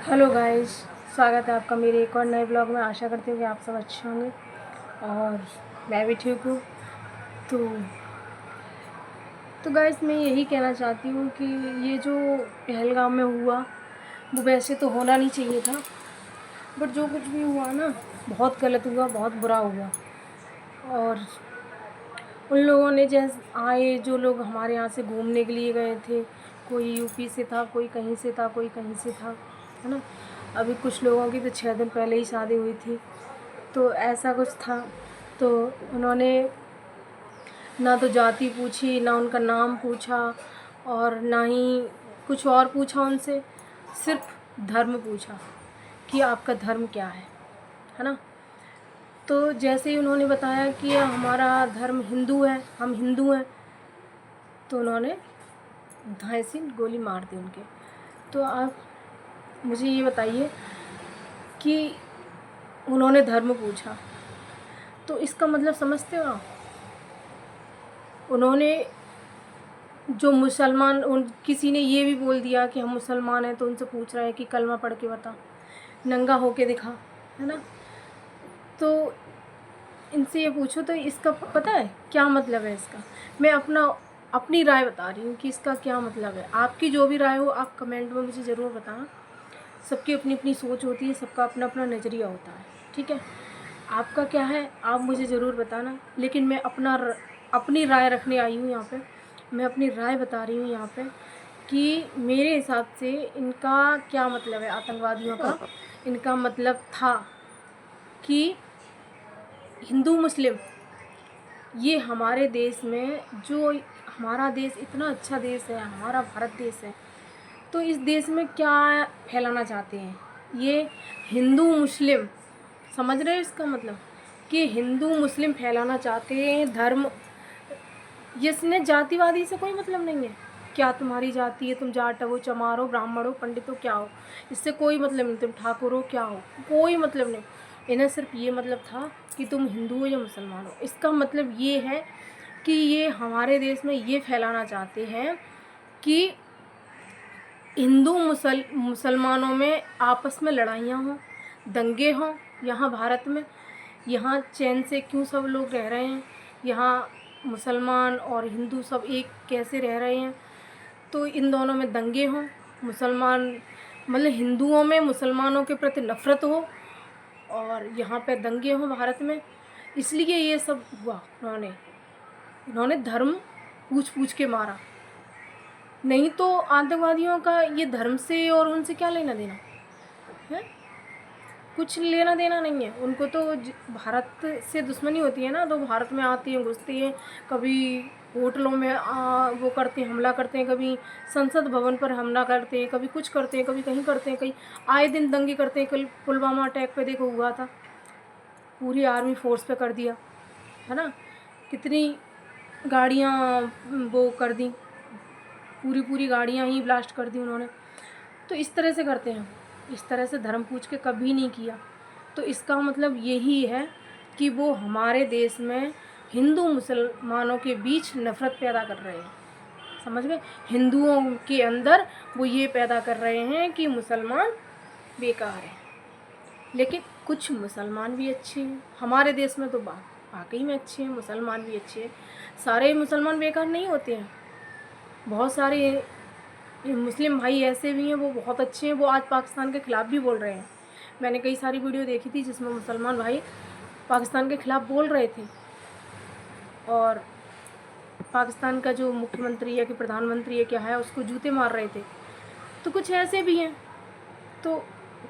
Hello guys, स्वागत है आपका मेरे एक और नए ब्लॉग में। आशा करती हूँ कि आप सब अच्छे होंगे और मैं भी ठीक हूँ। तो गाइस, मैं यही कहना चाहती हूँ कि ये जो पहलगाम में हुआ वो वैसे तो होना नहीं चाहिए था, बट जो कुछ भी हुआ ना, बहुत गलत हुआ, बहुत बुरा हुआ। और उन लोगों ने जैसे आए, जो लोग हमारे यहाँ से घूमने के लिए गए थे, कोई यूपी से था, कोई कहीं से था, कोई कहीं से था, है ना। अभी कुछ लोगों की तो 6 दिन पहले ही शादी हुई थी, तो ऐसा कुछ था। तो उन्होंने ना तो जाति पूछी, ना उनका नाम पूछा, और ना ही कुछ और पूछा उनसे। सिर्फ धर्म पूछा कि आपका धर्म क्या है ना। तो जैसे ही उन्होंने बताया कि हमारा धर्म हिंदू है, हम हिंदू हैं, तो उन्होंने धाए से गोली मार दी उनके। तो आप मुझे ये बताइए कि उन्होंने धर्म पूछा, तो इसका मतलब समझते हो आप? उन्होंने जो मुसलमान, उन किसी ने ये भी बोल दिया कि हम मुसलमान हैं, तो उनसे पूछ रहा है कि कलमा पढ़ के बता, नंगा होके दिखा, है ना। तो इनसे ये पूछो तो इसका पता है क्या मतलब है इसका। मैं अपनी राय बता रही हूँ कि इसका क्या मतलब है। आपकी जो भी राय हो आप कमेंट में मुझे ज़रूर बताना। सबकी अपनी अपनी सोच होती है, सबका अपना अपना नज़रिया होता है, ठीक है। आपका क्या है आप मुझे ज़रूर बताना, लेकिन मैं अपनी राय रखने आई हूँ यहाँ पे। मैं अपनी राय बता रही हूँ यहाँ पे कि मेरे हिसाब से इनका क्या मतलब है, आतंकवादियों का। इनका मतलब था कि हिंदू मुस्लिम, ये हमारे देश में, जो हमारा देश इतना अच्छा देश है, हमारा भारत देश है, तो इस देश में क्या फैलाना चाहते हैं ये हिंदू मुस्लिम। समझ रहे हो इसका मतलब कि हिंदू मुस्लिम फैलाना चाहते हैं धर्म। इसमें जातिवादी से कोई मतलब नहीं है। क्या तुम्हारी जाति है, तुम जाट हो, चमार हो, ब्राह्मण हो, पंडित हो, क्या हो, इससे कोई मतलब नहीं। तुम ठाकुर हो, क्या हो, कोई मतलब नहीं। इन्हें सिर्फ ये मतलब था कि तुम हिंदू हो या मुसलमान हो। इसका मतलब ये है कि ये हमारे देश में ये फैलाना चाहते हैं कि हिंदू मुसलमानों में आपस में लड़ाइयाँ हों, दंगे हों। यहाँ भारत में, यहाँ चैन से क्यों सब लोग रह रहे हैं, यहाँ मुसलमान और हिंदू सब एक कैसे रह रहे हैं। तो इन दोनों में दंगे हों, मुसलमान मतलब हिंदुओं में मुसलमानों के प्रति नफ़रत हो, और यहाँ पे दंगे हों भारत में। इसलिए ये सब हुआ। इन्होंने धर्म पूछ पूछ के मारा। नहीं तो आतंकवादियों का ये धर्म से और उनसे क्या लेना देना है। कुछ लेना देना नहीं है उनको। तो भारत से दुश्मनी होती है ना, तो भारत में आती हैं, घुसती हैं, कभी होटलों में वो करते हैं, हमला करते हैं, कभी संसद भवन पर हमला करते हैं, कभी कुछ करते हैं, कभी कहीं करते हैं, कहीं आए दिन दंगे करते हैं। कल पुलवामा अटैक पे देखो हुआ था, पूरी आर्मी फोर्स पे कर दिया, है ना। कितनी गाड़ियाँ वो कर दी, पूरी गाड़ियाँ ही ब्लास्ट कर दी उन्होंने। तो इस तरह से करते हैं, इस तरह से धर्म पूछ के कभी नहीं किया। तो इसका मतलब यही है कि वो हमारे देश में हिंदू मुसलमानों के बीच नफ़रत पैदा कर रहे हैं। समझ गए? हिंदुओं के अंदर वो ये पैदा कर रहे हैं कि मुसलमान बेकार है। लेकिन कुछ मुसलमान भी अच्छे हैं हमारे देश में, तो वाकई में अच्छे हैं, मुसलमान भी अच्छे हैं। सारे मुसलमान बेकार नहीं होते हैं। बहुत सारे मुस्लिम भाई ऐसे भी हैं, वो बहुत अच्छे हैं, वो आज पाकिस्तान के ख़िलाफ़ भी बोल रहे हैं। मैंने कई सारी वीडियो देखी थी जिसमें मुसलमान भाई पाकिस्तान के ख़िलाफ़ बोल रहे थे, और पाकिस्तान का जो मुख्यमंत्री है कि प्रधानमंत्री है क्या है, उसको जूते मार रहे थे। तो कुछ ऐसे भी हैं। तो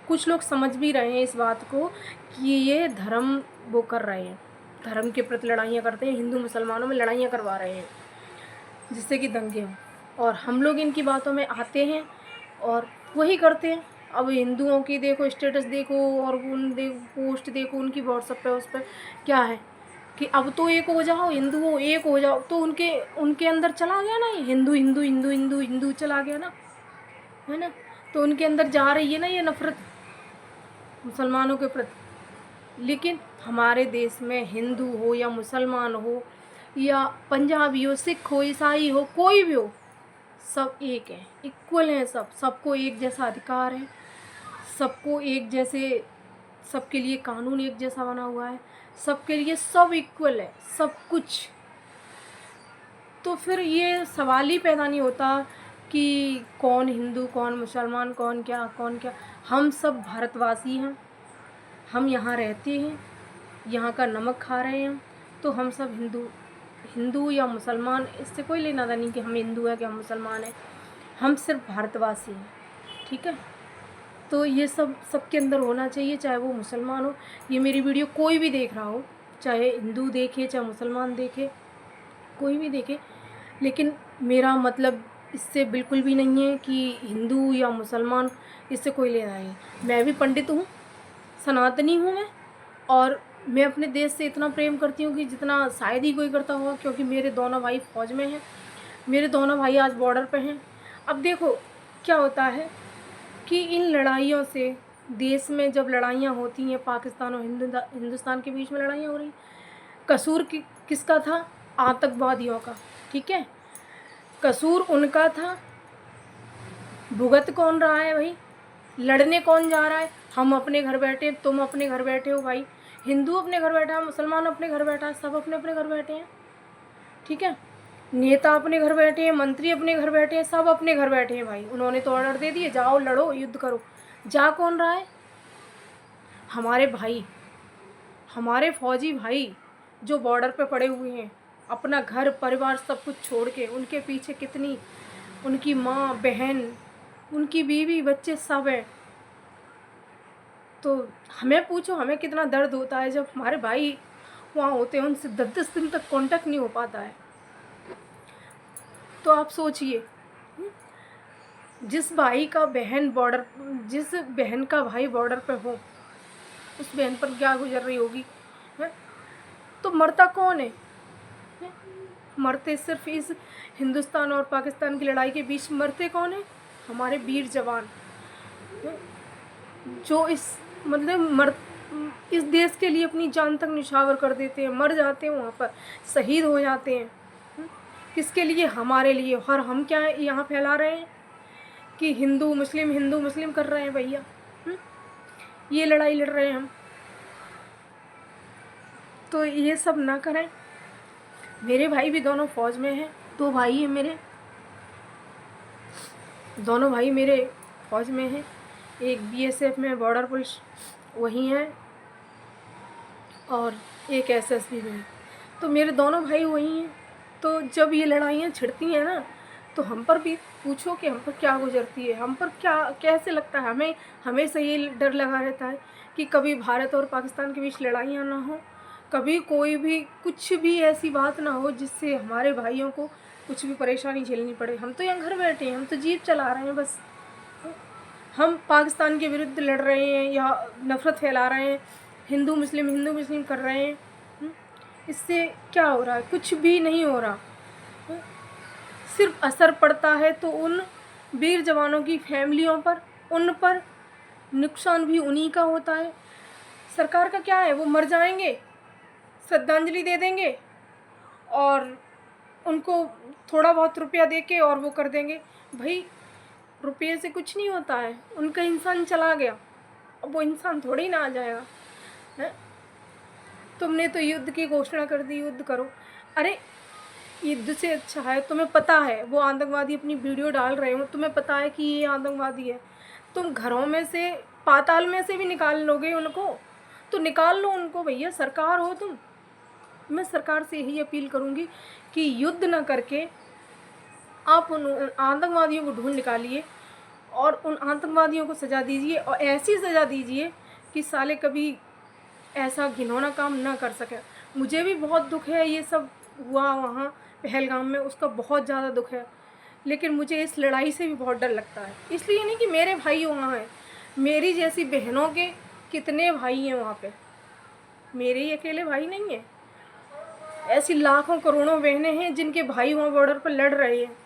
कुछ लोग समझ भी रहे हैं इस बात को कि ये धर्म वो कर रहे हैं, धर्म के प्रति लड़ाइयाँ करते हैं, हिंदू मुसलमानों में लड़ाइयाँ करवा रहे हैं जिससे कि दंगे हों। और हम लोग इनकी बातों में आते हैं और वही करते हैं। अब हिंदुओं की देखो स्टेटस देखो, और पोस्ट देखो उनकी व्हाट्सएप पे, उस पर क्या है कि अब तो एक हो जाओ, हिंदू हो, एक हो जाओ। तो उनके अंदर चला गया ना, ये हिंदू हिंदू हिंदू हिंदू हिंदू चला गया ना, है ना। तो उनके अंदर जा रही है ना ये नफ़रत मुसलमानों के प्रति। लेकिन हमारे देश में हिंदू हो या मुसलमान हो या पंजाबी हो, सिख हो, ईसाई हो, कोई भी हो, सब एक है, इक्वल हैं। सबको एक जैसा अधिकार है, सबको एक जैसे, सबके लिए कानून एक जैसा बना हुआ है, सबके लिए सब इक्वल है, सब कुछ। तो फिर ये सवाल ही पैदा नहीं होता कि कौन हिंदू, कौन मुसलमान, कौन क्या। हम सब भारतवासी हैं, हम यहाँ रहते हैं, यहाँ का नमक खा रहे हैं, तो हम सब हिंदू या मुसलमान, इससे कोई लेना देना नहीं कि हम हिंदू हैं कि हम मुसलमान हैं। हम सिर्फ भारतवासी हैं, ठीक है। तो ये सब सबके अंदर होना चाहिए, चाहे वो मुसलमान हो। ये मेरी वीडियो कोई भी देख रहा हो, चाहे हिंदू देखे चाहे मुसलमान देखे, कोई भी देखे, लेकिन मेरा मतलब इससे बिल्कुल भी नहीं है कि हिंदू या मुसलमान, इससे कोई लेना नहीं। मैं भी पंडित हूँ, सनातनी हूँ मैं, और मैं अपने देश से इतना प्रेम करती हूँ कि जितना शायद ही कोई करता होगा, क्योंकि मेरे दोनों भाई फ़ौज में हैं, मेरे दोनों भाई आज बॉर्डर पे हैं। अब देखो क्या होता है कि इन लड़ाइयों से, देश में जब लड़ाइयाँ होती हैं, पाकिस्तान और हिंदुस्तान के बीच में लड़ाइयाँ हो रही, कसूर किसका था? आतंकवादियों का, ठीक है। कसूर उनका था, भुगत कौन रहा है भाई? लड़ने कौन जा रहा है? हम अपने घर बैठे, तुम अपने घर बैठे हो भाई, हिंदू अपने घर बैठा है, मुसलमान अपने घर बैठा है, सब अपने अपने घर बैठे हैं, ठीक है। नेता अपने घर बैठे हैं, मंत्री अपने घर बैठे हैं, सब अपने घर बैठे हैं भाई। उन्होंने तो ऑर्डर दे दिए, जाओ लड़ो, युद्ध करो। जा कौन रहा है? हमारे भाई, हमारे फौजी भाई जो बॉर्डर पे पड़े हुए हैं, अपना घर परिवार सब कुछ छोड़ के, उनके पीछे कितनी, उनकी माँ बहन, उनकी बीवी बच्चे सब हैं। तो हमें पूछो हमें कितना दर्द होता है जब हमारे भाई वहाँ होते हैं, उनसे 10-10 दिन तक कांटेक्ट नहीं हो पाता है। तो आप सोचिए, जिस भाई का बहन बॉर्डर, जिस बहन का भाई बॉर्डर पे हो, उस बहन पर क्या गुजर रही होगी, है? तो मरता कौन है? मरते सिर्फ इस हिंदुस्तान और पाकिस्तान की लड़ाई के बीच मरते कौन है? हमारे वीर जवान, जो इस देश के लिए अपनी जान तक निछावर कर देते हैं, मर जाते हैं वहाँ पर, शहीद हो जाते हैं। किसके लिए? हमारे लिए। और हम क्या यहाँ फैला रहे हैं कि हिंदू मुस्लिम कर रहे हैं भैया। ये लड़ाई लड़ रहे हैं हम, तो ये सब ना करें। मेरे भाई भी दोनों फ़ौज में हैं, 2 भाई हैं मेरे, दोनों भाई मेरे फ़ौज में हैं। एक बीएसएफ में बॉर्डर पुलिस वही है, और एक एसएसबी में है। तो मेरे दोनों भाई वही हैं। तो जब ये लड़ाइयाँ छिड़ती हैं ना, तो हम पर भी पूछो कि हम पर क्या गुजरती है, हम पर क्या कैसे लगता है। हमें हमेशा ये डर लगा रहता है कि कभी भारत और पाकिस्तान के बीच लड़ाइयाँ ना हो, कभी कोई भी कुछ भी ऐसी बात ना हो जिससे हमारे भाइयों को कुछ भी परेशानी झेलनी पड़े। हम तो यहाँ घर बैठे हैं, हम तो जीप चला रहे हैं बस। हम पाकिस्तान के विरुद्ध लड़ रहे हैं या नफ़रत फैला रहे हैं, हिंदू मुस्लिम कर रहे हैं। इससे क्या हो रहा है? कुछ भी नहीं हो रहा। सिर्फ असर पड़ता है तो उन वीर जवानों की फैमिलियों पर, उन पर नुकसान भी उन्हीं का होता है। सरकार का क्या है? वो मर जाएंगे, श्रद्धांजलि दे देंगे और उनको थोड़ा बहुत रुपया दे के और वो कर देंगे। भाई रुपये से कुछ नहीं होता है, उनका इंसान चला गया, अब वो इंसान थोड़ी ना आ जाएगा है? तुमने तो युद्ध की घोषणा कर दी, युद्ध करो। अरे युद्ध से अच्छा है, तुम्हें पता है वो आतंकवादी अपनी वीडियो डाल रहे हो, तुम्हें पता है कि ये आतंकवादी है, तुम घरों में से, पाताल में से भी निकाल लोगे उनको, तो निकाल लो उनको भैया, सरकार हो तुम। मैं सरकार से यही अपील करूँगी कि युद्ध न करके आप उन आतंकवादियों को ढूंढ निकालिए और उन आतंकवादियों को सज़ा दीजिए, और ऐसी सज़ा दीजिए कि साले कभी ऐसा घिनौना काम ना कर सके। मुझे भी बहुत दुख है, ये सब हुआ वहाँ पहलगाम में, उसका बहुत ज़्यादा दुख है, लेकिन मुझे इस लड़ाई से भी बहुत डर लगता है। इसलिए नहीं कि मेरे भाई वहाँ हैं, मेरी जैसी बहनों के कितने भाई हैं वहाँ पे, मेरे ही अकेले भाई नहीं हैं। ऐसी लाखों करोड़ों बहनें हैं जिनके भाई वहाँ बॉर्डर पर लड़ रहे हैं,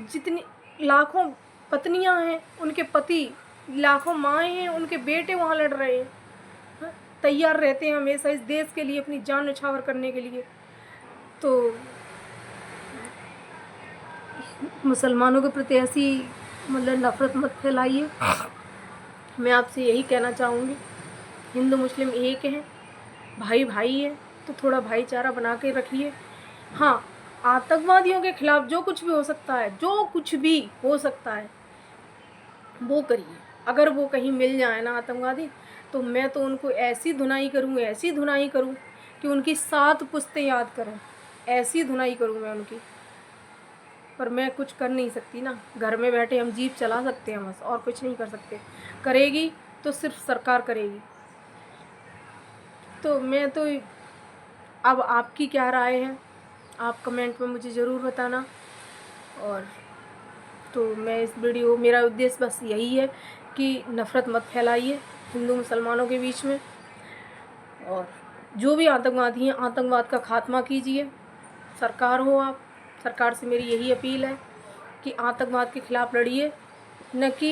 जितनी लाखों पत्नियां हैं, उनके पति, लाखों माएँ हैं, उनके बेटे वहाँ लड़ रहे हैं, तैयार रहते हैं हमेशा इस देश के लिए अपनी जान न्यौछावर करने के लिए। तो मुसलमानों के प्रति ऐसी नफ़रत मत फैलाइए। मैं आपसे यही कहना चाहूँगी, हिंदू मुस्लिम एक हैं, भाई भाई है, तो थोड़ा भाईचारा बना के रखिए। हाँ, आतंकवादियों के खिलाफ जो कुछ भी हो सकता है, जो कुछ भी हो सकता है वो करिए। अगर वो कहीं मिल जाए ना आतंकवादी, तो मैं तो उनको ऐसी धुनाई करूँ, ऐसी धुनाई करूँ कि उनकी 7 पुश्तें याद करें। ऐसी धुनाई करूँ मैं उनकी। पर मैं कुछ कर नहीं सकती ना, घर में बैठे हम जीप चला सकते हैं बस, और कुछ नहीं कर सकते। करेगी तो सिर्फ सरकार करेगी। तो मैं तो अब आपकी क्या राय है, आप कमेंट में मुझे ज़रूर बताना। और तो मैं इस वीडियो, मेरा उद्देश्य बस यही है कि नफ़रत मत फैलाइए हिंदू मुसलमानों के बीच में, और जो भी आतंकवादी हैं आतंकवाद का खात्मा कीजिए। सरकार हो आप, सरकार से मेरी यही अपील है कि आतंकवाद के खिलाफ़ लड़िए, न कि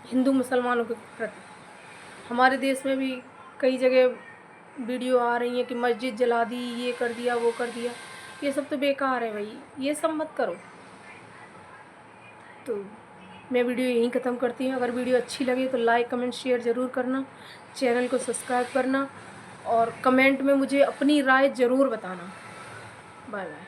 हिंदू मुसलमानों के प्रति। हमारे देश में भी कई जगह वीडियो आ रही हैं कि मस्जिद जला दी, ये कर दिया, वो कर दिया। ये सब तो बेकार है भाई, ये सब मत करो। तो मैं वीडियो यहीं ख़त्म करती हूँ। अगर वीडियो अच्छी लगे तो लाइक कमेंट शेयर ज़रूर करना, चैनल को सब्सक्राइब करना, और कमेंट में मुझे अपनी राय ज़रूर बताना। Bye bye.